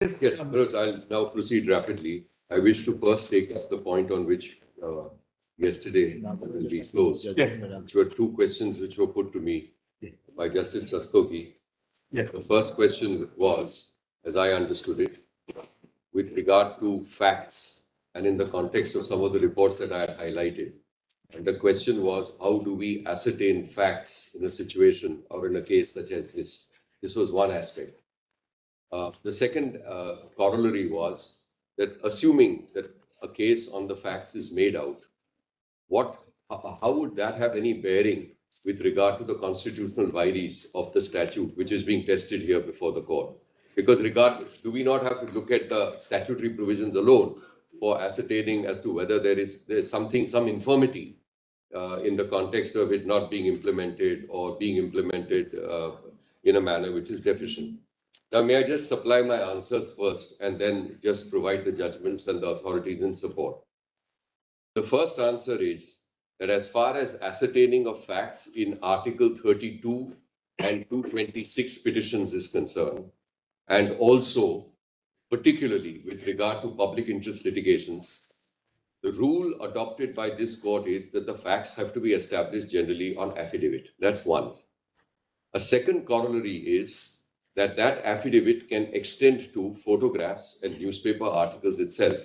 Yes, Manoj, I'll now proceed rapidly. I wish to first take up the point on which yesterday when we closed, which were two questions which were put to me by Justice Rastogi. The first question was, as I understood it, with regard to facts and in the context of some of the reports that I had highlighted. And the question was, how do we ascertain facts in a situation or in a case such as this? This was one aspect. The second corollary was that assuming that a case on the facts is made out, how would that have any bearing with regard to the constitutional vires of the statute, which is being tested here before the court? Because regardless, do we not have to look at the statutory provisions alone for ascertaining as to whether there's some infirmity in the context of it not being implemented or being implemented in a manner which is deficient? Now, may I just supply my answers first and then just provide the judgments and the authorities in support? The first answer is that as far as ascertaining of facts in Article 32 and 226 petitions is concerned, and also particularly with regard to public interest litigations, the rule adopted by this court is that the facts have to be established generally on affidavit. That's one. A second corollary is that affidavit can extend to photographs and newspaper articles itself.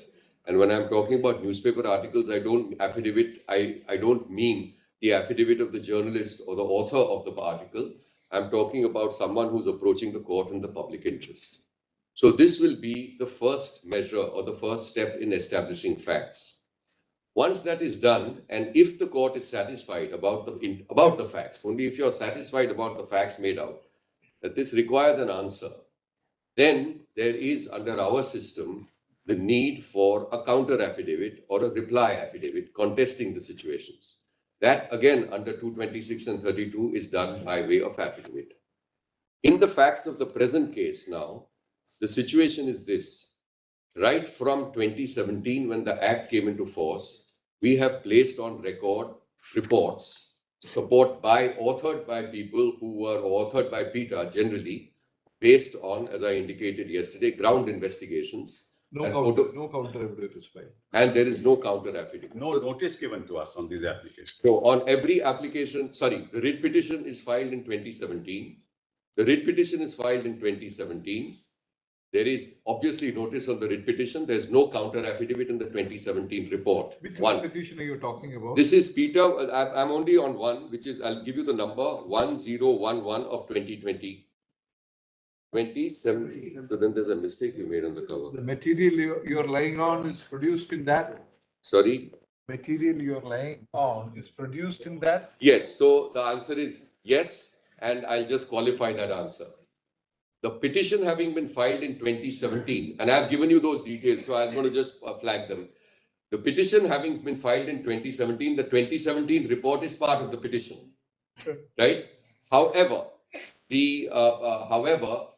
And when I'm talking about newspaper articles, I don't mean the affidavit of the journalist or the author of the article. I'm talking about someone who's approaching the court in the public interest. So this will be the first measure or the first step in establishing facts. Once that is done, and if the court is satisfied about the facts, only if you're satisfied about the facts made out, that this requires an answer, then there is under our system the need for a counter affidavit or a reply affidavit contesting the situations. That again under 226 and 32 is done by way of affidavit. In the facts of the present case now, the situation is this. Right from 2017, when the Act came into force, we have placed on record reports authored by people who were authored by PETA generally, based on, as I indicated yesterday, ground investigations. No counter affidavit is filed. And there is no counter affidavit. No notice given to us on these applications. So on every application, the writ petition is filed in 2017. The writ petition is filed in 2017. There is obviously notice of the writ petition. There's no counter affidavit in the 2017 report. Which petition are you talking about? This is PETA. I'm only on one, which is, I'll give you the number, 1011 of 2020. 2017. So then there's a mistake you made on the cover. The material you're laying on is produced in that? Sorry? Material you're laying on is produced in that? Yes. So the answer is yes. And I'll just qualify that answer. The petition having been filed in 2017, and I've given you those details, so I'm going to just flag them. The petition having been filed in 2017, the 2017 report is part of the petition, right? However,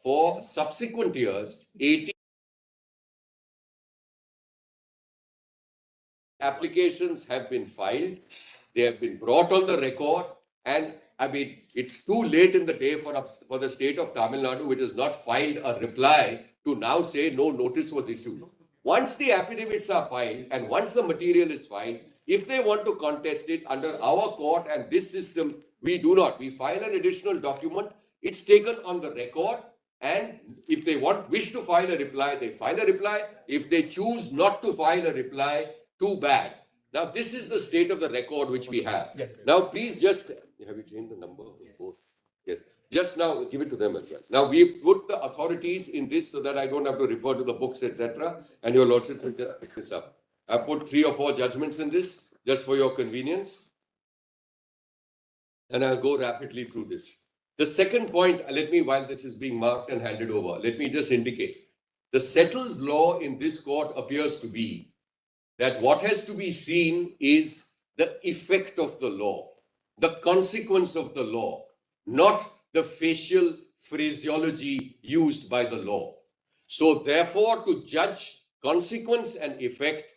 for subsequent years, 80 applications have been filed, they have been brought on the record, and I mean, it's too late in the day for the state of Tamil Nadu, which has not filed a reply, to now say no notice was issued. Once the affidavits are filed and once the material is filed, if they want to contest it under our court and this system, we do not. We file an additional document, it's taken on the record, and if they wish to file a reply, they file a reply. If they choose not to file a reply, too bad. Now, this is the state of the record which we have. Yes. Now, please just, have you changed the number? Yes. Just now, give it to them as well. Now, we put the authorities in this so that I don't have to refer to the books, etc. And your lordship will just pick this up. I put 3 or 4 judgments in this, just for your convenience. And I'll go rapidly through this. The second point, while this is being marked and handed over, let me just indicate. The settled law in this court appears to be that what has to be seen is the effect of the law, the consequence of the law, not the facial phraseology used by the law. So therefore, to judge consequence and effect,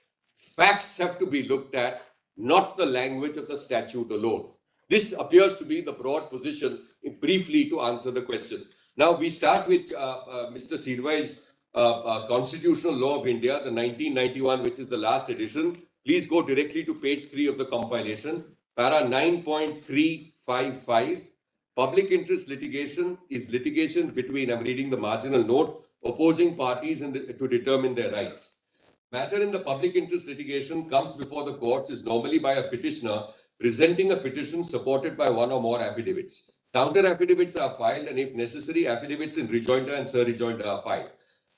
facts have to be looked at, not the language of the statute alone. This appears to be the broad position, briefly to answer the question. Now we start with Mr. Sirvai's Constitutional Law of India, the 1991, which is the last edition. Please go directly to page 3 of the compilation. Para 9.355. Public interest litigation is litigation between, I'm reading the marginal note, opposing parties to determine their rights. Matter in the public interest litigation comes before the courts is normally by a petitioner presenting a petition supported by one or more affidavits. Counter affidavits are filed, and if necessary, affidavits in rejoinder and sur rejoinder are filed.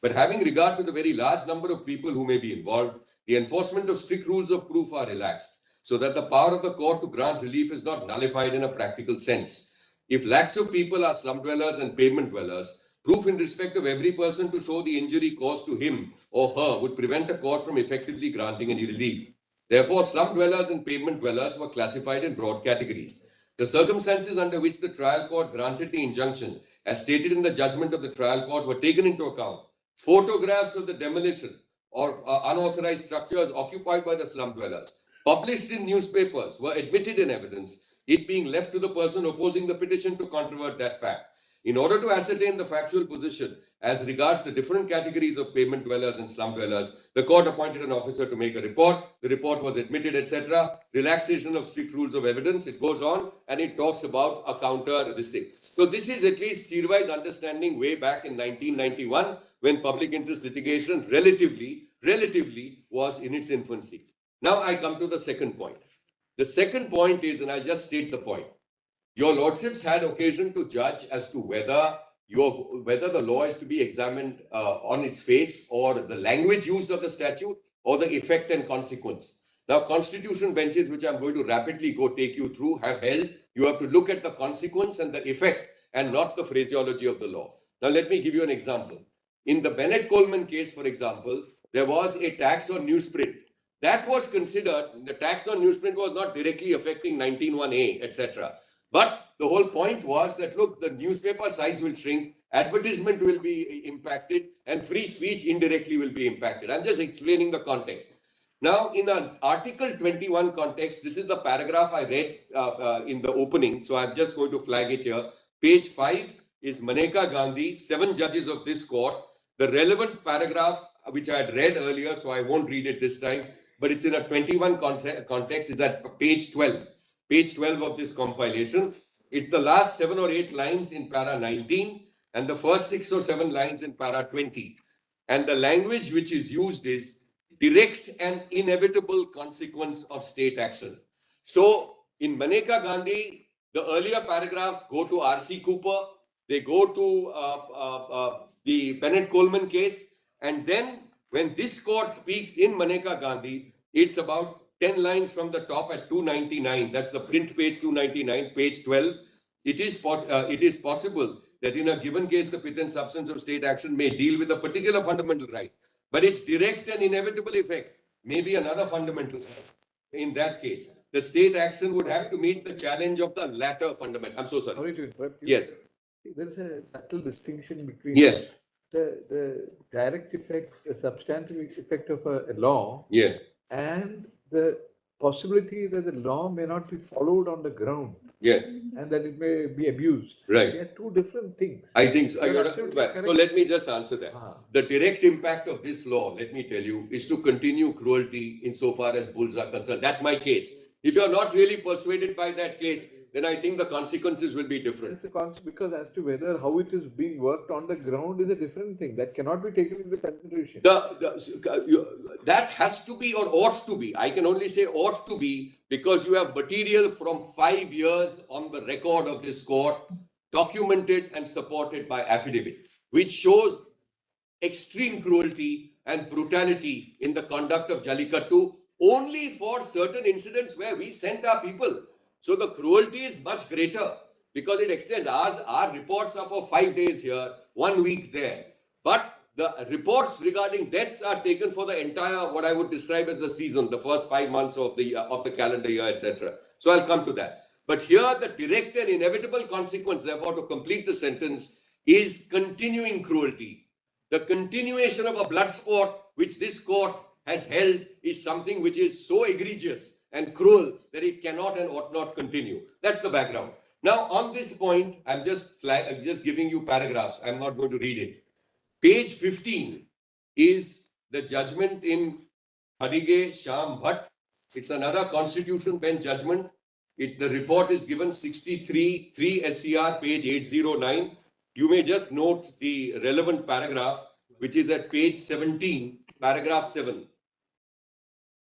But having regard to the very large number of people who may be involved, the enforcement of strict rules of proof are relaxed, so that the power of the court to grant relief is not nullified in a practical sense. If lakhs of people are slum dwellers and pavement dwellers, proof in respect of every person to show the injury caused to him or her would prevent a court from effectively granting any relief. Therefore, slum dwellers and pavement dwellers were classified in broad categories. The circumstances under which the trial court granted the injunction, as stated in the judgment of the trial court, were taken into account. Photographs of the demolition or unauthorized structures occupied by the slum dwellers, published in newspapers, were admitted in evidence, it being left to the person opposing the petition to controvert that fact. In order to ascertain the factual position as regards the different categories of pavement dwellers and slum dwellers, the court appointed an officer to make a report. The report was admitted, etc. Relaxation of strict rules of evidence. It goes on and it talks about a counter this thing. So this is at least Sirvai's understanding way back in 1991 when public interest litigation relatively was in its infancy. Now I come to the second point. The second point is, and I'll just state the point. Your lordships had occasion to judge as to whether the law is to be examined on its face, or the language used of the statute, or the effect and consequence. Now, constitution benches, which I'm going to rapidly take you through, have held you have to look at the consequence and the effect and not the phraseology of the law. Now, let me give you an example. In the Bennett-Coleman case, for example, there was a tax on newsprint. That was considered, the tax on newsprint was not directly affecting 19(1)(a), etc. But the whole point was that, look, the newspaper size will shrink, advertisement will be impacted, and free speech indirectly will be impacted. I'm just explaining the context. Now, in the Article 21 context, this is the paragraph I read in the opening, so I'm just going to flag it here. Page 5 is Maneka Gandhi, 7 judges of this court. The relevant paragraph, which I had read earlier, so I won't read it this time, but it's in a 21 context, is at page 12. Page 12 of this compilation. It's the last 7 or 8 lines in para 19 and the first 6 or 7 lines in para 20. And the language which is used is direct and inevitable consequence of state action. So in Maneka Gandhi, the earlier paragraphs go to R.C. Cooper, they go to the Bennett-Coleman case, and then when this court speaks in Maneka Gandhi, it's about 10 lines from the top at 299. That's the print page 299, page 12. It is possible that in a given case, the pith and substance of state action may deal with a particular fundamental right, but its direct and inevitable effect may be another fundamental right. In that case, the state action would have to meet the challenge of the latter fundamental. I'm so sorry. Sorry to interrupt you. Yes. There is a subtle distinction between Yes. the direct effect, the substantive effect of a law, Yeah. and the possibility that the law may not be followed on the ground, Yeah. and that it may be abused. Right. They are two different things. I think so. You're absolutely correct. So let me just answer that. The direct impact of this law, let me tell you, is to continue cruelty insofar as bulls are concerned. That's my case. If you're not really persuaded by that case, then I think the consequences will be different. It's a concept, because as to whether how it is being worked on the ground is a different thing that cannot be taken into consideration. That has to be or ought to be. I can only say ought to be because you have material from 5 years on the record of this court, documented and supported by affidavit, which shows extreme cruelty and brutality in the conduct of Jallikattu only for certain incidents where we sent our people. So the cruelty is much greater because it extends. Our reports are for 5 days here, 1 week there. But the reports regarding deaths are taken for the entire, what I would describe as the season, the first 5 months of the calendar year, etc. So I'll come to that. But here the direct and inevitable consequence, therefore, to complete the sentence, is continuing cruelty. The continuation of a blood sport, which this court has held, is something which is so egregious and cruel that it cannot and ought not continue. That's the background. Now, on this point, I'm just giving you paragraphs. I'm not going to read it. Page 15 is the judgment in Hadige Shyam Bhatt. It's another constitution bench judgment. The report is given 63, 3 SCR, page 809. You may just note the relevant paragraph, which is at page 17, paragraph 7.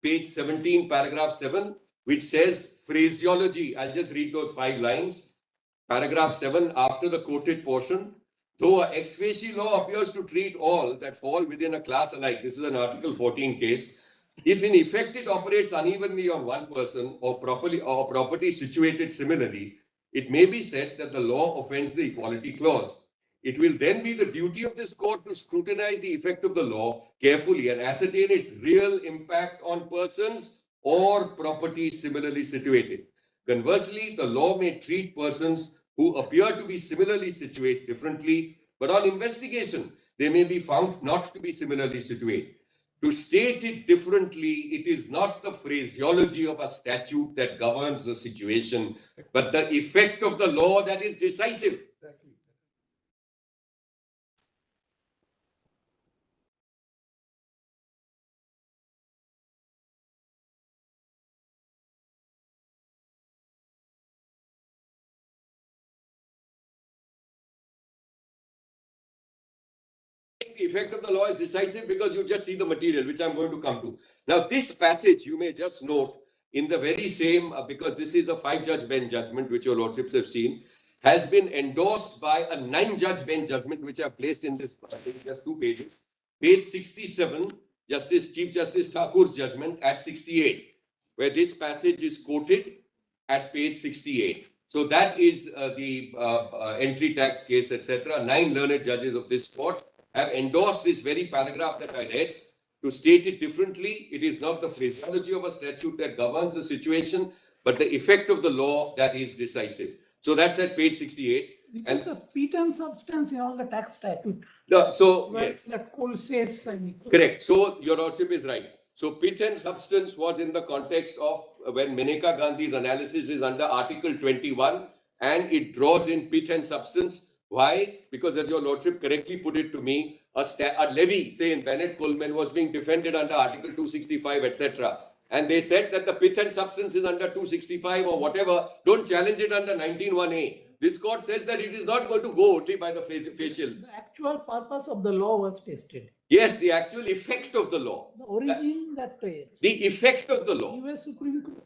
Page 17, paragraph 7, which says phraseology. I'll just read those 5 lines. Paragraph 7, after the quoted portion, though a ex facie law appears to treat all that fall within a class alike, this is an Article 14 case, if in effect it operates unevenly on one person or property situated similarly, it may be said that the law offends the equality clause. It will then be the duty of this court to scrutinize the effect of the law carefully and ascertain its real impact on persons or property similarly situated. Conversely, the law may treat persons who appear to be similarly situated differently, but on investigation, they may be found not to be similarly situated. To state it differently, it is not the phraseology of a statute that governs the situation, but the effect of the law that is decisive. The effect of the law is decisive because you just see the material, which I'm going to come to. Now, this passage, you may just note in the very same, because this is a 5-judge bench judgment, which your lordships have seen, has been endorsed by a 9-judge bench judgment, which I've placed in this, I think, just 2 pages. Page 67, Chief Justice Thakur's judgment at 68, where this passage is quoted at page 68. So that is the entry tax case, etc. 9 learned judges of this court have endorsed this very paragraph that I read. To state it differently, it is not the phraseology of a statute that governs the situation, but the effect of the law that is decisive. So that's at page 68. This And is the pit and substance in all the tax statute. so, Where yes, that coal says, correct. So your lordship is right. So pit and substance was in the context of when Maneka Gandhi's analysis is under Article 21 and it draws in pit and substance. Why? Because as your lordship correctly put it to me, a levy, say in Bennett Coleman, was being defended under Article 265, etc. And they said that the pit and substance is under 265 or whatever. Don't challenge it under 191A. This court says that it is not going to go only by the facial. the actual purpose of the law was tested. Yes, the actual effect of the law. The origin that The effect of the law. US Supreme Court.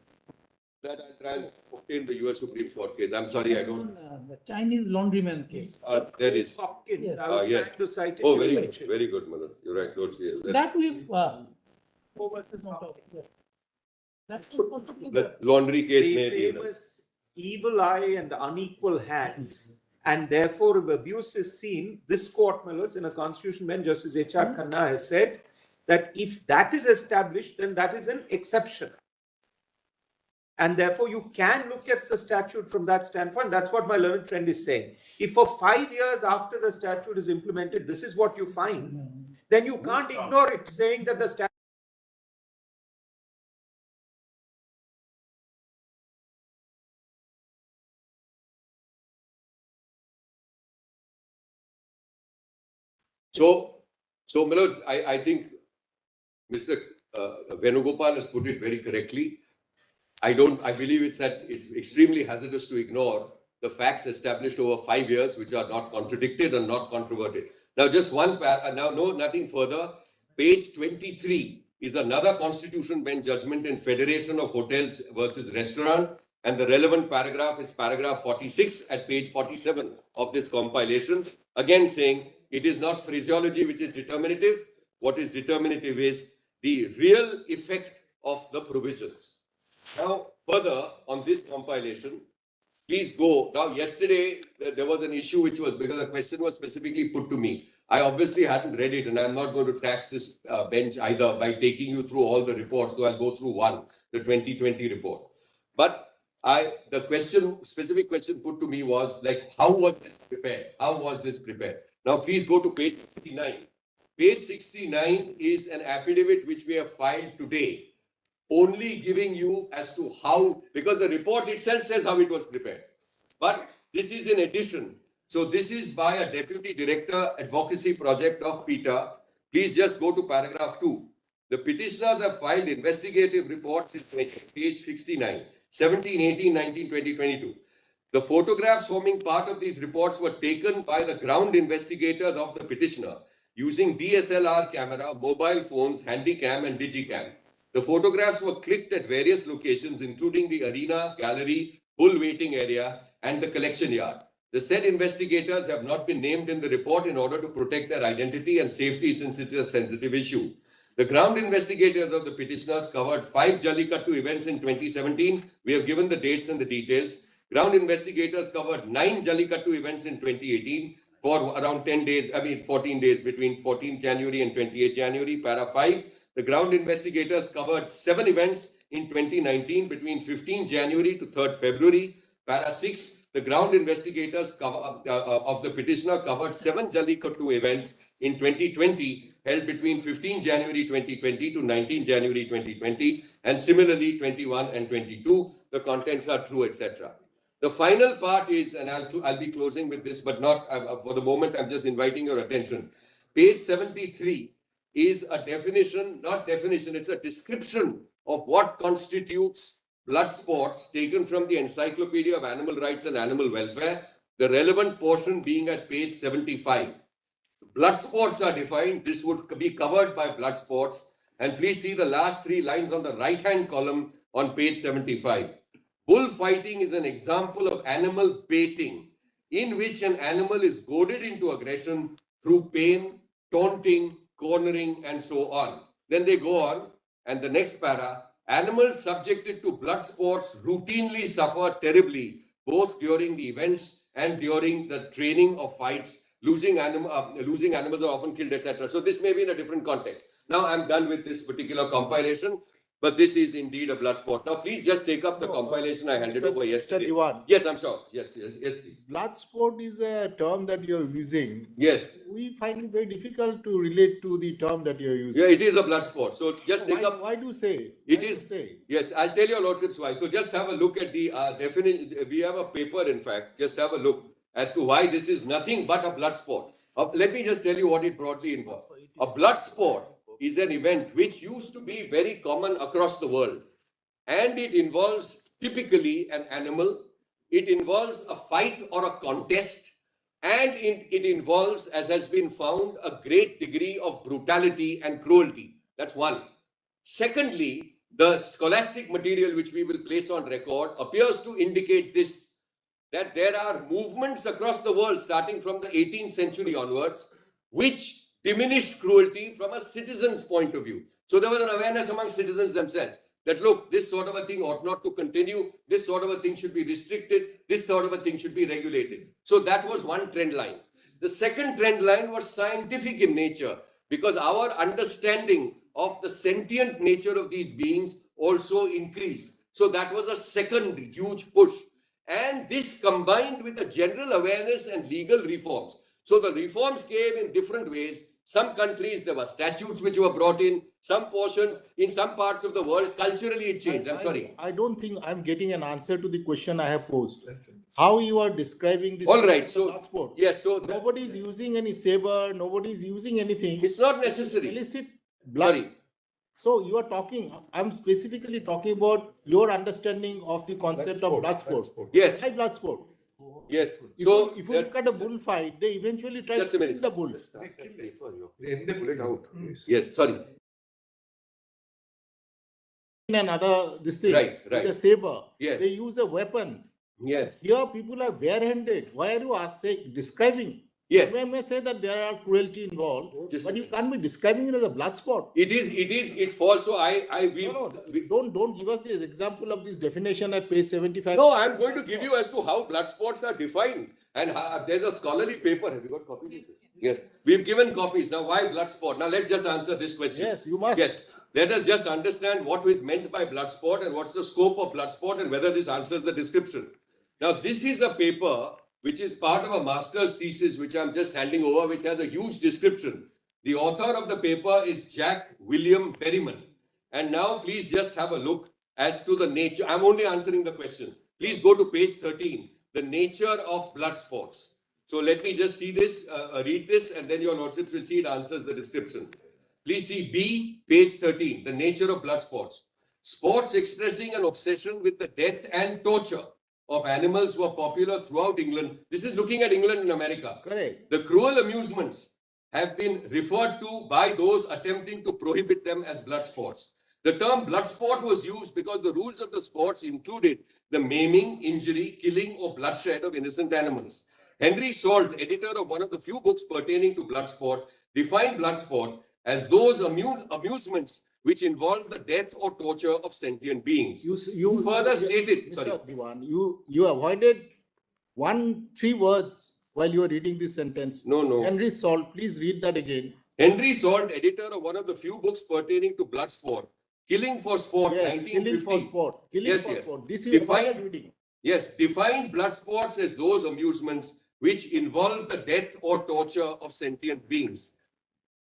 That I'll try and obtain the US Supreme Court case. I'm sorry, I don't. The Chinese laundryman case. There is. Hopkins, Yes. I was Yes. trying to cite it. Oh, you very good, mentioned. very good, Mother. You're right, Lord. That we, versus not of, that's The laundry case The may be. famous evil eye and unequal hands. And therefore, if abuse is seen, this court, my lords, in a constitution bench, Justice H.R. Khanna has said that if that is established, then that is an exception. And therefore, you can look at the statute from that standpoint. That's what my learned friend is saying. If for 5 years after the statute is implemented, this is what you find, then you can't ignore it, saying that the statute. So, my lords, I think Mr. Venugopal has put it very correctly. I believe it's extremely hazardous to ignore the facts established over 5 years, which are not contradicted and not controverted. Now, just nothing further. Page 23 is another constitution bench judgment in Federation of Hotels versus Restaurant. And the relevant paragraph is paragraph 46 at page 47 of this compilation. Again, saying it is not phraseology which is determinative. What is determinative is the real effect of the provisions. Now, further on this compilation, please go. Now, yesterday, there was an issue which was, because a question was specifically put to me. I obviously hadn't read it, and I'm not going to tax this bench either by taking you through all the reports, so I'll go through one, the 2020 report. But the specific question put to me was like, how was this prepared? How was this prepared? Now, please go to page 69. Page 69 is an affidavit which we have filed today, only giving you as to how, because the report itself says how it was prepared. But this is in addition. So this is by a Deputy Director Advocacy Project of PETA. Please just go to paragraph 2. The petitioners have filed investigative reports in page 69, 17, 18, 19, 20, 22. The photographs forming part of these reports were taken by the ground investigators of the petitioner using DSLR camera, mobile phones, handycam and digicam. The photographs were clicked at various locations, including the arena, gallery, bull waiting area, and the collection yard. The said investigators have not been named in the report in order to protect their identity and safety since it is a sensitive issue. The ground investigators of the petitioners covered 5 Jallikattu events in 2017. We have given the dates and the details. Ground investigators covered 9 Jallikattu events in 2018 for around 14 days between 14 January and 28 January. Para 5. The ground investigators covered 7 events in 2019 between 15 January to 3rd February. Para 6. The ground investigators of the petitioner covered 7 Jallikattu events in 2020 held between 15 January 2020 to 19 January 2020, and similarly 21 and 22. The contents are true, etc. The final part is, and I'll be closing with this, but not for the moment. I'm just inviting your attention. Page 73 is a definition, not definition. It's a description of what constitutes blood spots taken from the Encyclopedia of Animal Rights and Animal Welfare, the relevant portion being at page 75. Blood spots are defined. This would be covered by blood spots. And please see the last 3 lines on the right-hand column on page 75. Bullfighting is an example of animal baiting, in which an animal is goaded into aggression through pain, taunting, cornering, and so on. Then they go on, and the next para, animals subjected to blood sports routinely suffer terribly, both during the events and during the training of fights. Losing animals are often killed, etc. So this may be in a different context. Now I'm done with this particular compilation, but this is indeed a blood sport. Now please just take up the compilation I handed over yesterday. Mr. Divan. Yes, I'm sure. Yes, please. Blood sport is a term that you're using. Yes. We find it very difficult to relate to the term that you're using. Yeah, it is a blood sport. So just take up. Why do say? It is. Yes, I'll tell your lordships why. So just have a look at the definition. We have a paper, in fact. Just have a look as to why this is nothing but a blood sport. Let me just tell you what it broadly involves. A blood sport is an event which used to be very common across the world. And it involves typically an animal. It involves a fight or a contest. And it involves, as has been found, a great degree of brutality and cruelty. That's one. Secondly, the scholastic material which we will place on record appears to indicate this, that there are movements across the world starting from the 18th century onwards, which diminished cruelty from a citizen's point of view. So there was an awareness among citizens themselves that, look, this sort of a thing ought not to continue, this sort of a thing should be restricted, this sort of a thing should be regulated. So that was one trend line. The second trend line was scientific in nature, because our understanding of the sentient nature of these beings also increased. So that was a second huge push. And this combined with a general awareness and legal reforms. So the reforms came in different ways. Some countries, there were statutes which were brought in. Some portions, in some parts of the world, culturally it changed. I'm sorry. I don't think I'm getting an answer to the question I have posed. How you are describing this? All right. So, blood sport. yes. So Nobody is using any saber. Nobody is using anything. it's not necessary. Illicit blood. Sorry. So you are talking, I'm specifically talking about your understanding of the concept of blood sport. Yes. Why blood sport? Yes. If So you look at a bullfight, they eventually try to Just a kill minute. the bull. yes. Sorry. Another this thing, Right. with a saber. Yes. They use a weapon. Yes. Here people are barehanded. Why are you describing? Yes. You may say that there are cruelty involved, Just but you can't be describing it as a blood sport. It falls. So Don't give us the example of this definition at page 75. No, I'm going to give you as to how blood sports are defined. And there's a scholarly paper. Have you got copies? Yes. We've given copies. Now, why blood sport? Now, let's just answer this question. Yes, you must. Yes. Let us just understand what is meant by blood sport and what's the scope of blood sport and whether this answers the description. Now, this is a paper which is part of a master's thesis, which I'm just handing over, which has a huge description. The author of the paper is Jack William Berryman. And now please just have a look as to the nature. I'm only answering the question. Please go to page 13, the nature of blood sports. So let me just see this, read this, and then your lordships will see it answers the description. Please see B, page 13, the nature of blood sports. Sports expressing an obsession with the death and torture of animals were popular throughout England. This is looking at England and America. Correct. The cruel amusements have been referred to by those attempting to prohibit them as blood sports. The term blood sport was used because the rules of the sports included the maiming, injury, killing, or bloodshed of innocent animals. Henry Salt, editor of one of the few books pertaining to blood sport, defined blood sport as those amusements which involve the death or torture of sentient beings. You further stated, Mr. sorry. Divan, you avoided 3 words while you were reading this sentence. No. Henry Salt, please read that again. Henry Salt, editor of one of the few books pertaining to blood sport, Killing for Sport, Yes, 1950. killing for sport. Killing Yes, for yes. sport. This is Define- avoided reading. Yes, defined blood sports as those amusements which involve the death or torture of sentient beings.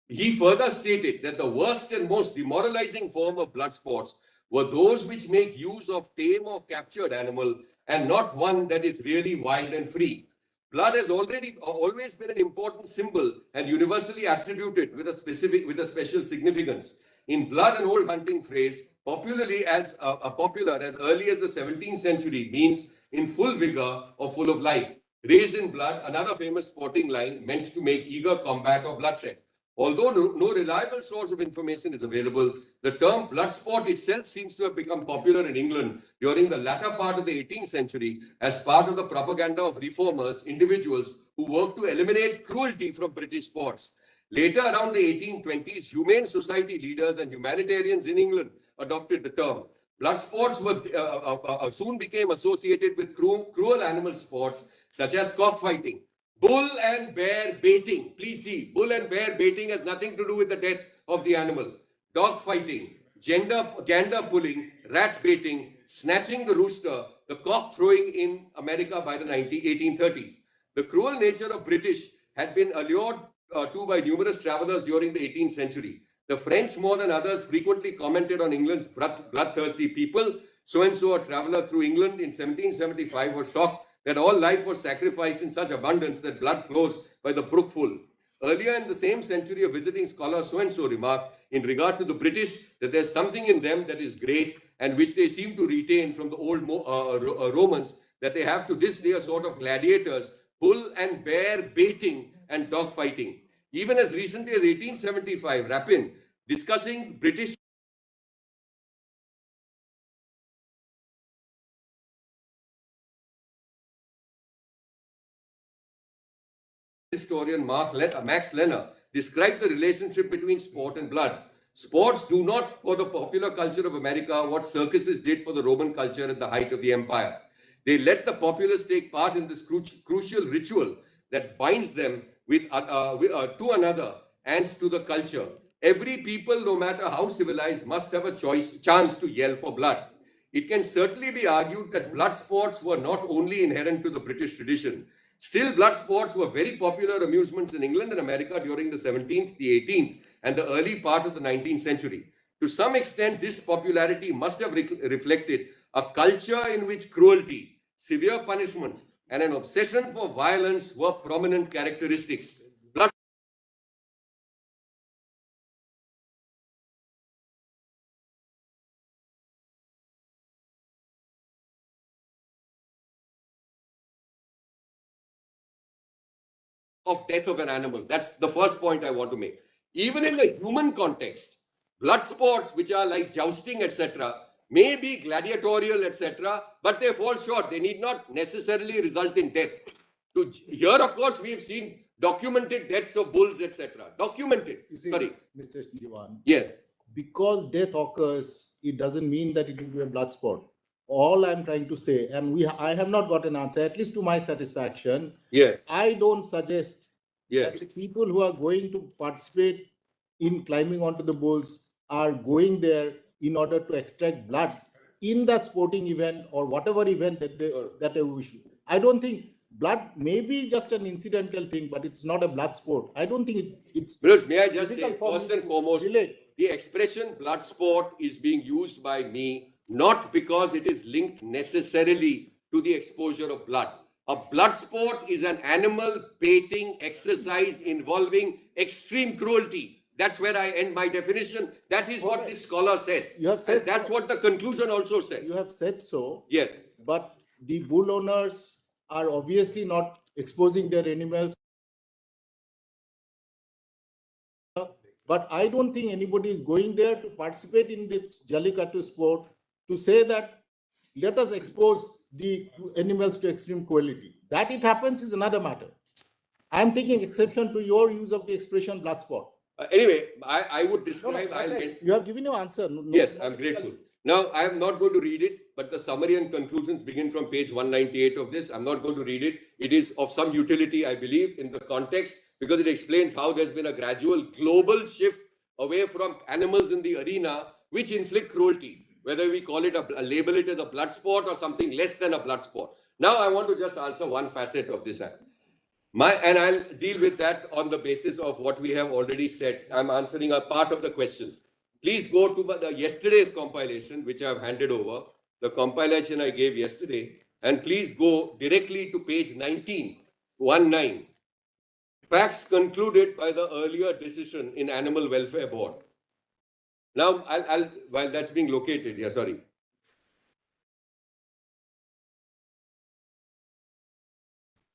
He further stated that the worst and most demoralizing form of blood sports were those which make use of tame or captured animal and not one that is really wild and free. Blood has always been an important symbol and universally attributed with a special significance. In blood, an old hunting phrase, popular as early as the 17th century, means in full vigor or full of life. Raised in blood, another famous sporting line meant to make eager combat or bloodshed. Although no reliable source of information is available, the term blood sport itself seems to have become popular in England during the latter part of the 18th century as part of the propaganda of reformers, individuals who worked to eliminate cruelty from British sports. Later, around the 1820s, Humane Society leaders and humanitarians in England adopted the term. Blood sports soon became associated with cruel animal sports such as cockfighting. Bull and bear baiting. Please see, bull and bear baiting has nothing to do with the death of the animal. Dog fighting, gander pulling, rat baiting, snatching the rooster, the cock throwing in America by the 1830s. The cruel nature of British had been allured to by numerous travelers during the 18th century. The French, more than others, frequently commented on England's bloodthirsty people. So-and-so, a traveler through England in 1775, was shocked that all life was sacrificed in such abundance that blood flows by the brookful. Earlier in the same century, a visiting scholar so-and-so remarked in regard to the British that there's something in them that is great and which they seem to retain from the old Romans, that they have to this day a sort of gladiators, bull and bear baiting and dog fighting. Even as recently as 1875, Rapin, discussing British historian Max Lenner described the relationship between sport and blood. Sports do not for the popular culture of America what circuses did for the Roman culture at the height of the empire. They let the populace take part in this crucial ritual that binds them to another and to the culture. Every people, no matter how civilized, must have a chance to yell for blood. It can certainly be argued that blood sports were not only inherent to the British tradition. Still, blood sports were very popular amusements in England and America during the 17th, the 18th, and the early part of the 19th century. To some extent, this popularity must have reflected a culture in which cruelty, severe punishment, and an obsession for violence were prominent characteristics. Blood of death of an animal. That's the first point I want to make. Even in the human context, blood sports, which are like jousting, etc., may be gladiatorial, etc., but they fall short. They need not necessarily result in death. Here, of course, we have seen documented deaths of bulls, etc. Documented. You see, Sorry. Mr. Divan, Yeah. because death occurs, it doesn't mean that it will be a blood sport. All I'm trying to say, and I have not got an answer, at least to my satisfaction. Yes. I don't suggest Yes. that the people who are going to participate in climbing onto the bulls are going there in order to extract blood in that sporting event or whatever event that they wish. I don't think blood may be just an incidental thing, but it's not a blood sport. I don't think it's Manoj, may I just say, difficult for first me and to foremost, relate. the expression blood sport is being used by me not because it is linked necessarily to the exposure of blood. A blood sport is an animal baiting exercise involving extreme cruelty. That's where I end my definition. That is what this scholar says. You have said and that's so. what the conclusion also says. You have said so, Yes. but the bull owners are obviously not exposing their animals. But I don't think anybody is going there to participate in this Jallikattu sport to say that let us expose the animals to extreme cruelty. That it happens is another matter. I am taking exception to your use of the expression blood sport. Anyway, I would describe. I'll end. You have given your answer. Yes, I'm grateful. Now, I am not going to read it, but the summary and conclusions begin from page 198 of this. I'm not going to read it. It is of some utility, I believe, in the context, because it explains how there's been a gradual global shift away from animals in the arena, which inflict cruelty, whether we call it label it as a blood sport or something less than a blood sport. Now, I want to just answer one facet of this act. And I'll deal with that on the basis of what we have already said. I'm answering a part of the question. Please go to the yesterday's compilation, which I've handed over, the compilation I gave yesterday, and please go directly to page 19, 19. Facts concluded by the earlier decision in Animal Welfare Board. Now, while that's being located, yeah, sorry.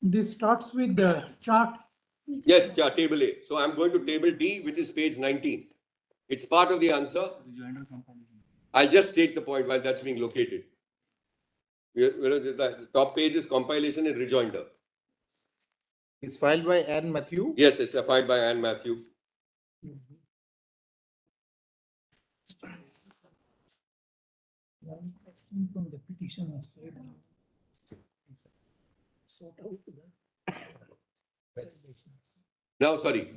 This starts with the chart. Yes, table A. So I'm going to table D, which is page 19. It's part of the answer. I'll just state the point while that's being located. The top page is compilation and rejoinder. It's filed by Anne Matthew. Yes, it's filed by Anne Matthew. One question from the petitioner said, sort out the Now, sorry.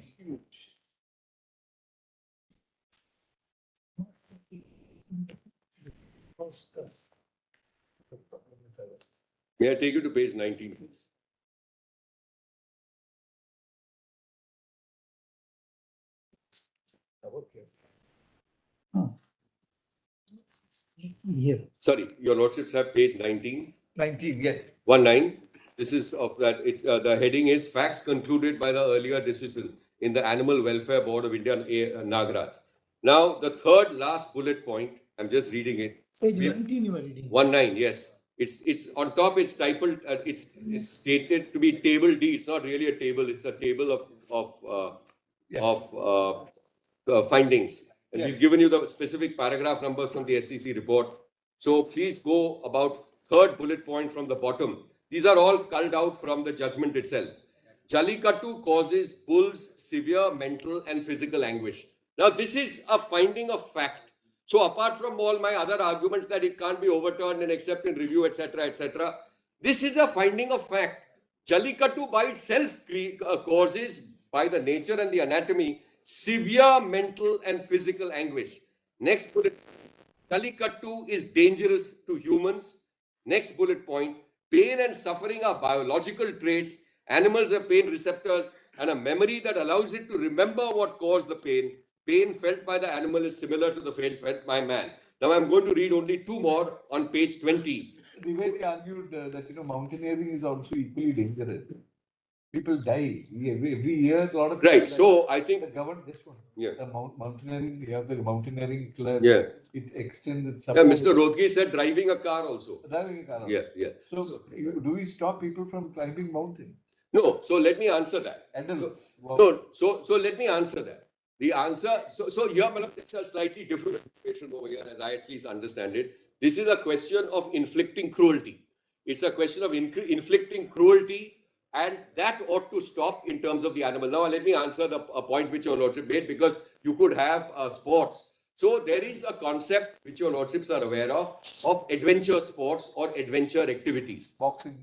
May I take you to page 19, please? Here. Sorry, your lordships have page 19. 19, yeah. 19. This is of that. The heading is facts concluded by the earlier decision in the Animal Welfare Board of India, Nagraj. Now, the third last bullet point, I'm just reading it. Page 19 you are reading. 19, yes. It's on top, it's titled, it's stated to be table D. It's not really a table, it's a table of findings. And we've given you the specific paragraph numbers from the SEC report. So please go about third bullet point from the bottom. These are all culled out from the judgment itself. Jallikattu causes bulls severe mental and physical anguish. Now, this is a finding of fact. So apart from all my other arguments that it can't be overturned and accept in review, etc., this is a finding of fact. Jallikattu by itself causes, by the nature and the anatomy, severe mental and physical anguish. Next bullet, Jallikattu is dangerous to humans. Next bullet point, pain and suffering are biological traits. Animals have pain receptors and a memory that allows it to remember what caused the pain. Pain felt by the animal is similar to the pain felt by man. Now I'm going to read only two more on page 20. The way they argued that, mountaineering is also equally dangerous. People die every year. A lot of Right. people So die. I think The government, this one. Yeah. The mountaineering, you have the mountaineering club. Yeah. It extends. Yeah, Mr. Rodgi said driving a car also. Driving a car. Yeah. So do we stop people from climbing mountains? No. So let me answer that. Adults. No. So let me answer that. The answer. So here, it's a slightly different situation over here, as I at least understand it. This is a question of inflicting cruelty. It's a question of inflicting cruelty. And that ought to stop in terms of the animal. Now, let me answer a point which your lordship made, because you could have sports. So there is a concept which your lordships are aware of adventure sports or adventure activities. Boxing.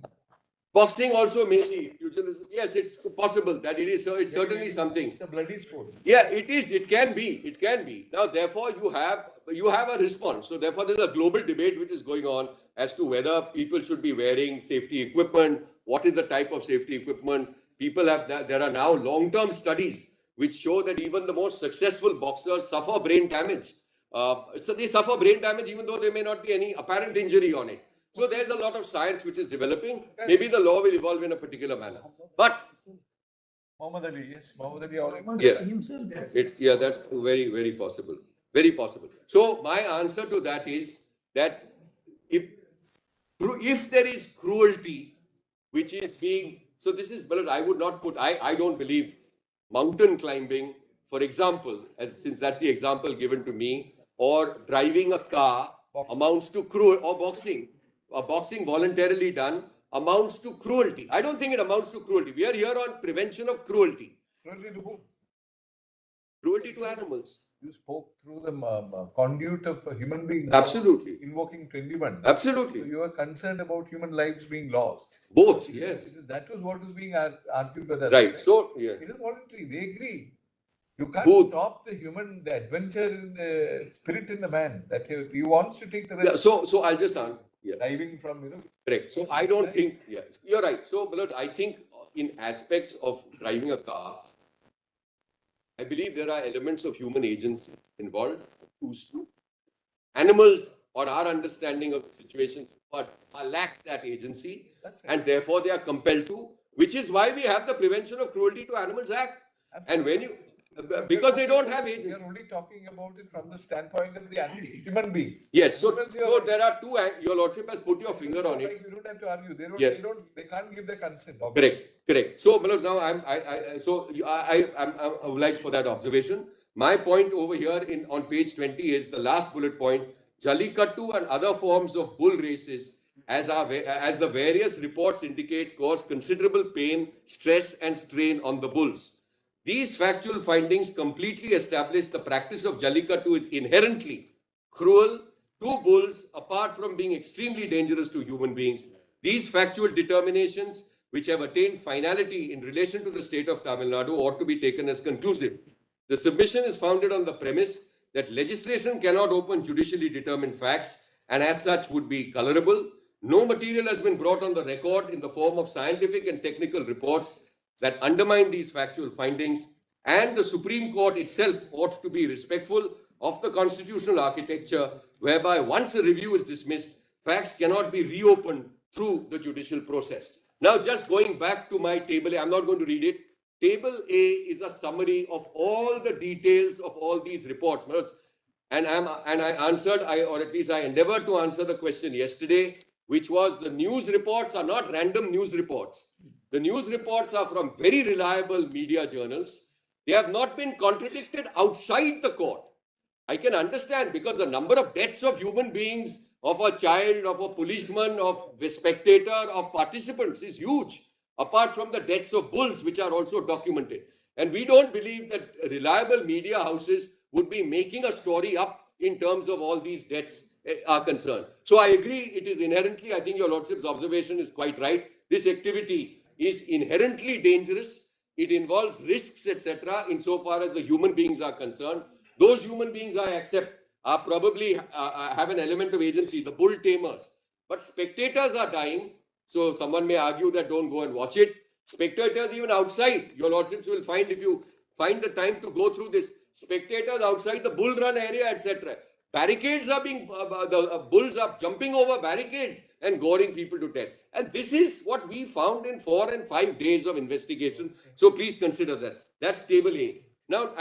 Boxing also may be pugilism. Yes, it's possible that it is. So it's certainly something. It's a bloody sport. Yeah, it is. It can be. It can be. Now, therefore, you have a response. So therefore, there's a global debate which is going on as to whether people should be wearing safety equipment. What is the type of safety equipment? There are now long-term studies which show that even the most successful boxers suffer brain damage. So they suffer brain damage even though there may not be any apparent injury on it. So there's a lot of science which is developing. Maybe the law will evolve in a particular manner. But Muhammad Ali, yes, Muhammad Ali. All Yeah. Himself. it's, yeah, that's very, very possible. Very possible. So my answer to that is that if there is cruelty, which is being, so this is, but I would not put, I don't believe mountain climbing, for example, since that's the example given to me, or driving a car amounts to cruel, or boxing voluntarily done amounts to cruelty. I don't think it amounts to cruelty. We are here on prevention of cruelty. cruelty to whom? Cruelty to animals. You spoke through the conduit of a human being. Absolutely. Invoking 21. Absolutely. So you are concerned about human lives being lost. Both, yes. That was what was being argued by the Right. So, yeah. It is voluntary. They agree. You can't Both. stop the adventure in the spirit in the man. That he wants to take the risk. Yeah, so I'll just answer. Yeah. Diving from, Correct. So I don't think, yeah, you're right. So, Bharat, I think in aspects of driving a car, I believe there are elements of human agency involved. Animals, or our understanding of the situation, but lack that agency, and therefore they are compelled to, which is why we have the Prevention of Cruelty to Animals Act. And when you, because they don't have We agency. are only talking about it from the standpoint of the human beings. Yes, so Humans, you are there are two, your Lordship has put your finger on it. You don't have to argue. They don't. Yes. They can't give the consent. Correct. So, Manoj, now I'm obliged for that observation. My point over here on page 20 is the last bullet point. Jallikattu and other forms of bull races, as the various reports indicate, cause considerable pain, stress, and strain on the bulls. These factual findings completely establish the practice of Jallikattu is inherently cruel to bulls, apart from being extremely dangerous to human beings. These factual determinations, which have attained finality in relation to the state of Tamil Nadu, ought to be taken as conclusive. The submission is founded on the premise that legislation cannot open judicially determined facts and as such would be colorable. No material has been brought on the record in the form of scientific and technical reports that undermine these factual findings, and the Supreme Court itself ought to be respectful of the constitutional architecture whereby once a review is dismissed, facts cannot be reopened through the judicial process. Now, just going back to my table A, I'm not going to read it. Table A is a summary of all the details of all these reports. And I answered, or at least I endeavored to answer the question yesterday, which was the news reports are not random news reports. The news reports are from very reliable media journals. They have not been contradicted outside the court. I can understand because the number of deaths of human beings, of a child, of a policeman, of a spectator, of participants is huge, apart from the deaths of bulls, which are also documented. And we don't believe that reliable media houses would be making a story up in terms of all these deaths are concerned. So I agree, it is inherently, I think your Lordship's observation is quite right. This activity is inherently dangerous. It involves risks, etc., insofar as the human beings are concerned. Those human beings I accept are probably have an element of agency, the bull tamers. But spectators are dying. So someone may argue that don't go and watch it. Spectators even outside, your Lordships will find, if you find the time to go through this, spectators outside the bull run area, etc. Barricades are being, the bulls are jumping over barricades and goring people to death. And this is what we found in 4 and 5 days of investigation. So please consider that. That's table A. Now,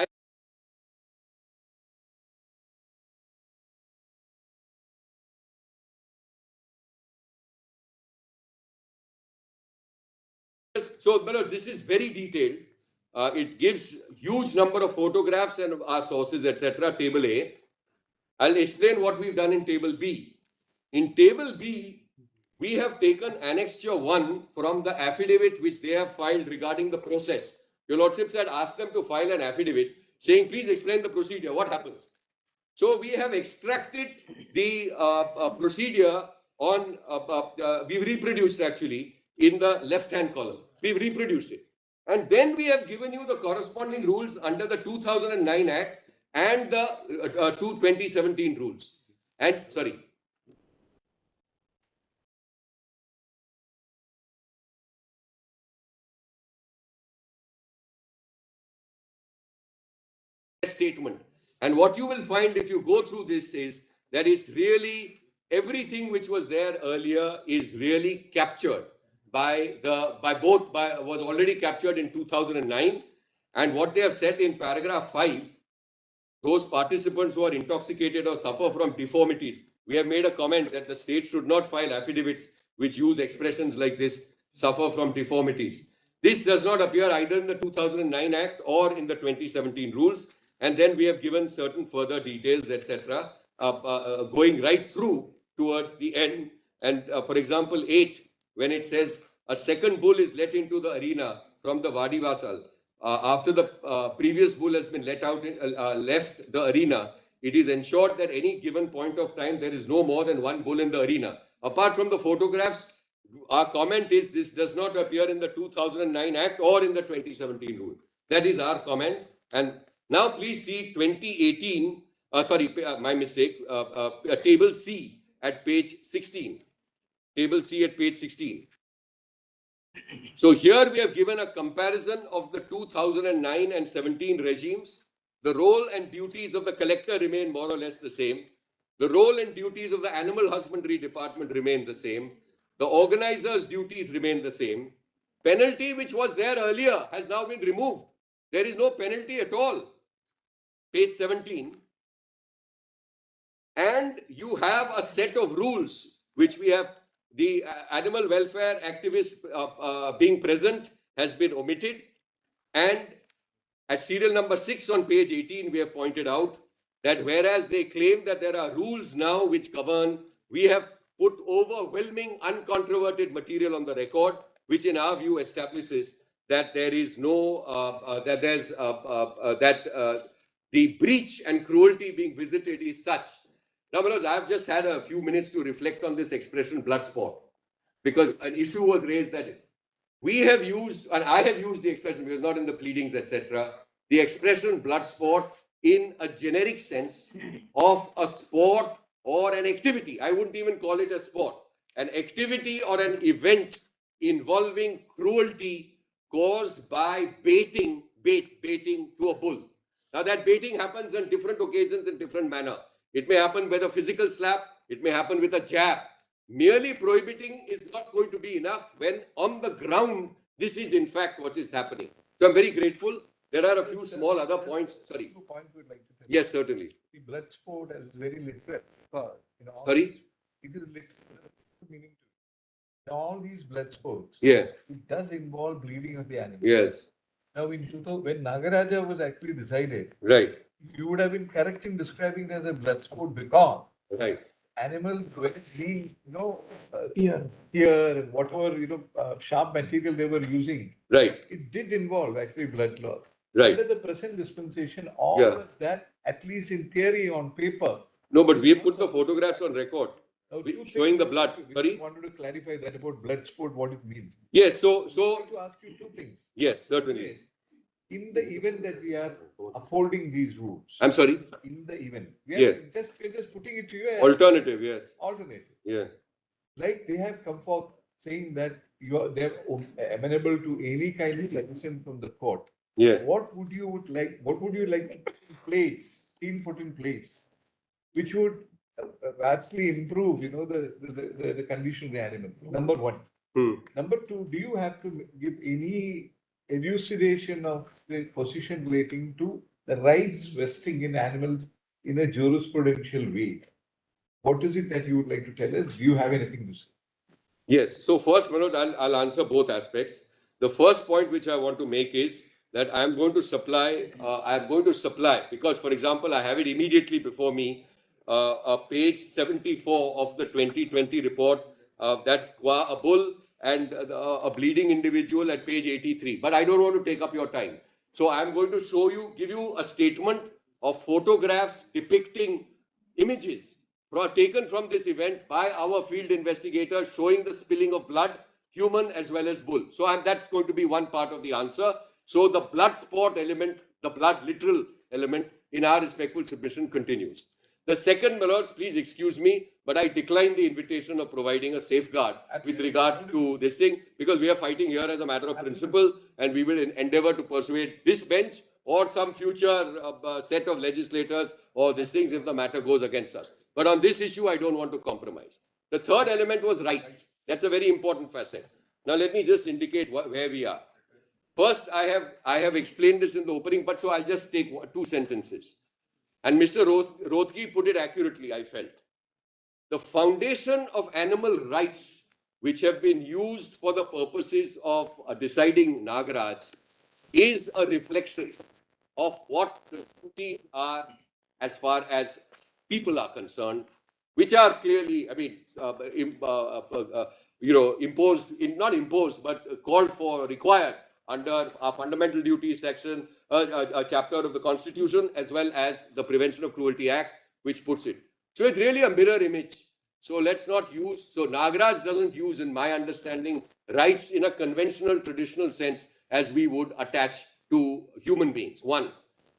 so, this is very detailed. It gives huge number of photographs and our sources, etc. Table A. I'll explain what we've done in table B. In table B, we have taken annexure 1 from the affidavit which they have filed regarding the process. Your Lordship said ask them to file an affidavit saying, please explain the procedure. What happens? So we have extracted the procedure on, we've reproduced actually in the left-hand column. We've reproduced it. And then we have given you the corresponding rules under the 2009 Act and the 2017 rules. And, sorry. Statement. And what you will find if you go through this is that it's really everything which was there earlier is really captured was already captured in 2009. And what they have said in paragraph 5, those participants who are intoxicated or suffer from deformities, we have made a comment that the state should not file affidavits which use expressions like this, suffer from deformities. This does not appear either in the 2009 Act or in the 2017 rules. And then we have given certain further details, etc., going right through towards the end. And for example, 8, when it says a second bull is let into the arena from the Vadi Vasal, after the previous bull has been left the arena, it is ensured that any given point of time there is no more than one bull in the arena. Apart from the photographs, our comment is this does not appear in the 2009 Act or in the 2017 rule. That is our comment. And now please see 2018, my mistake, table C at page 16. Table C at page 16. So here we have given a comparison of the 2009 and 17 regimes. The role and duties of the collector remain more or less the same. The role and duties of the Animal Husbandry Department remain the same. The organizers' duties remain the same. Penalty, which was there earlier, has now been removed. There is no penalty at all. Page 17. And you have a set of rules, which we have. The animal welfare activists being present has been omitted. And at serial number 6 on page 18, we have pointed out that whereas they claim that there are rules now which govern, we have put overwhelming uncontroverted material on the record, which in our view establishes that there is no, the breach and cruelty being visited is such. Now, Manoj, I have just had a few minutes to reflect on this expression blood sport, because an issue was raised that we have used, and I have used the expression, because not in the pleadings, etc., the expression blood sport in a generic sense of a sport or an activity. I wouldn't even call it a sport. An activity or an event involving cruelty caused by baiting to a bull. Now, that baiting happens on different occasions in different manner. It may happen with a physical slap. It may happen with a jab. Merely prohibiting is not going to be enough when on the ground, this is in fact what is happening. So I'm very grateful. There are a few small other points. Sorry. 2 points we'd like to tell. Yes, certainly. The blood sport is very literal. Sorry? It is literal meaning to it. In all these blood sports, Yeah. it does involve bleeding of the animal. Yes. Now, in 2000, when Nagaraja was actually decided, Right. you would have been correct in describing it as a blood sport because Right. animals were being, here and whatever, sharp material they were using, Right. it did involve actually blood loss. Right. Under the present dispensation, all Yeah. of that, at least in theory on paper. No, but we put the photographs on record. Now, We- two showing the things blood. we Sorry? wanted to clarify that about blood sport, what it means. Yes. I want to ask you 2 things. Yes, certainly. In the event that we are upholding these rules, I'm sorry. in the event, Yeah. we're just putting it to you as Alternative. Yes. alternative. Yeah. Like they have come forth saying that they're amenable to any kind of legislation from the court. Yeah. What would you like to put in place, put in place, which would vastly improve, the condition of the animal? Number 1. Number 2, do you have to give any elucidation of the position relating to the rights vesting in animals in a jurisprudential way? What is it that you would like to tell us? Do you have anything to say? Yes. So first, Manoj, I'll answer both aspects. The first point which I want to make is that I'm going to supply, because, for example, I have it immediately before me, page 74 of the 2020 report. That's a bull and a bleeding individual at page 83. But I don't want to take up your time. So I'm going to give you a statement of photographs depicting images taken from this event by our field investigators showing the spilling of blood, human as well as bull. So that's going to be one part of the answer. So the blood sport element, the blood literal element in our respectful submission continues. The second, my lords, please excuse me, but I decline the invitation of providing a safeguard with regard to this thing, because we are fighting here as a matter of principle, and we will endeavor to persuade this bench or some future set of legislators or these things if the matter goes against us. But on this issue, I don't want to compromise. The third element was rights. That's a very important facet. Now, let me just indicate where we are. First, I have explained this in the opening, but so I'll just take 2 sentences. And Mr. Rothgi put it accurately, I felt. The foundation of animal rights, which have been used for the purposes of deciding Nagaraj, is a reflection of what the duties are as far as people are concerned, which are clearly, I mean, imposed, not imposed, but called for, required under our fundamental duties section, a chapter of the Constitution, as well as the Prevention of Cruelty Act, which puts it. So it's really a mirror image. So let's not use, so Nagaraj doesn't use, in my understanding, rights in a conventional, traditional sense as we would attach to human beings. 1.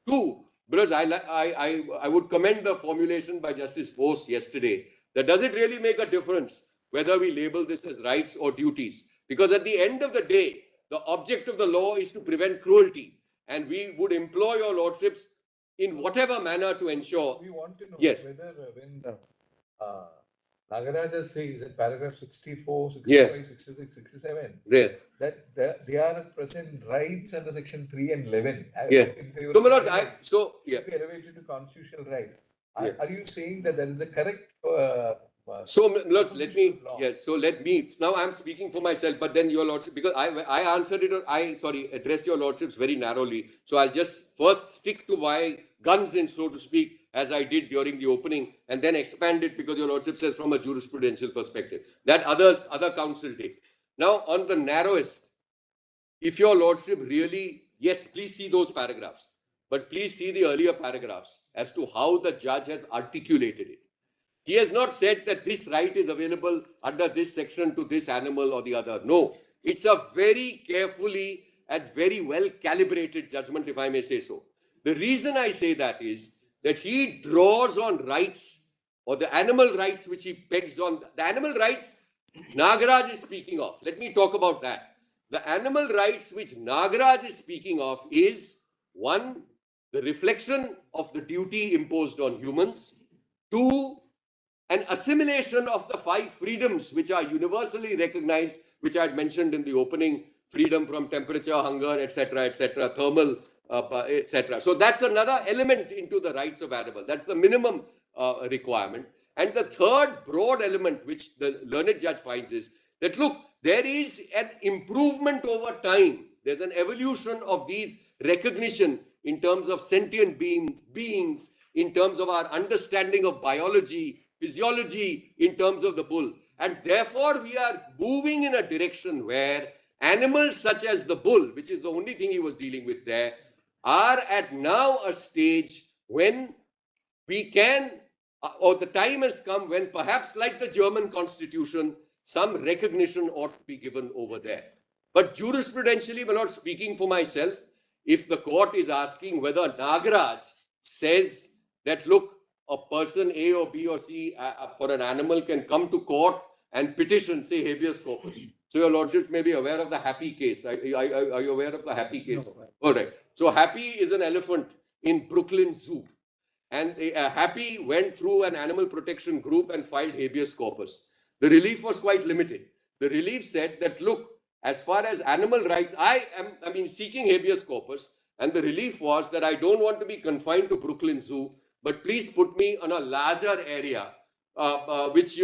2, because I would commend the formulation by Justice Bose yesterday, that does it really make a difference whether we label this as rights or duties? Because at the end of the day, the object of the law is to prevent cruelty. And we would implore your lordships in whatever manner to ensure. We want to know Yes. whether when Nagaraja says in paragraph 64, 65, Yes. 66, 67, Yes. that they are at present rights under section 3 and 11. Yeah. So, my lords, yeah. Be elevated to constitutional right. Yeah. Are you saying that is the correct? So, lords, let me, law? yes, so let me, now I'm speaking for myself, but then your lordship, because I answered it, addressed your lordships very narrowly. So I'll just first stick to my guns in, so to speak, as I did during the opening, and then expand it because your lordship says from a jurisprudential perspective. That other counsel did. Now, on the narrowest, if your lordship really, yes, please see those paragraphs, but please see the earlier paragraphs as to how the judge has articulated it. He has not said that this right is available under this section to this animal or the other. No, it's a very carefully and very well calibrated judgment, if I may say so. The reason I say that is that he draws on rights or the animal rights which he pegs on. The animal rights Nagaraj is speaking of. Let me talk about that. The animal rights which Nagaraj is speaking of is 1, the reflection of the duty imposed on humans. 2, an assimilation of the 5 freedoms which are universally recognized, which I had mentioned in the opening: freedom from temperature, hunger, etc., thermal, etc. So that's another element into the rights of animal. That's the minimum requirement. And the third broad element which the learned judge finds is that, look, there is an improvement over time. There's an evolution of these recognition in terms of sentient beings, in terms of our understanding of biology, physiology, in terms of the bull. And therefore, we are moving in a direction where animals such as the bull, which is the only thing he was dealing with there, are at now a stage when we can, or the time has come when perhaps like the German constitution, some recognition ought to be given over there. But jurisprudentially, we're not speaking for myself. If the court is asking whether Nagaraj says that, look, a person A or B or C for an animal can come to court and petition, say, habeas corpus. So your lordships may be aware of the Happy case. Are you aware of the Happy case? No. All right. So Happy is an elephant in Brooklyn Zoo. And Happy went through an animal protection group and filed habeas corpus. The relief was quite limited. The relief said that, look, as far as animal rights, I am seeking habeas corpus, and the relief was that I don't want to be confined to Brooklyn Zoo, but please put me on a larger area, which,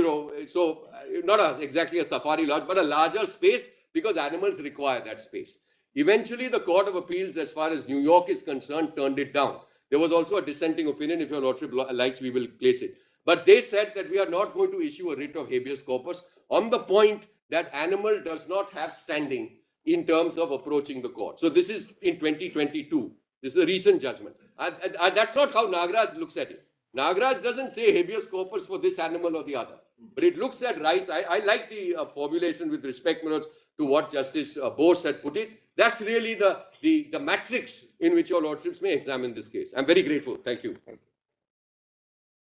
so not exactly a safari lodge, but a larger space, because animals require that space. Eventually, the Court of Appeals, as far as New York is concerned, turned it down. There was also a dissenting opinion. If your lordship likes, we will place it. But they said that we are not going to issue a writ of habeas corpus on the point that animal does not have standing in terms of approaching the court. So this is in 2022. This is a recent judgment. That's not how Nagaraj looks at it. Nagaraj doesn't say habeas corpus for this animal or the other, but it looks at rights. I like the formulation with respect, my lords, to what Justice Bose had put it. That's really the matrix in which your lordships may examine this case. I'm very grateful. Thank you.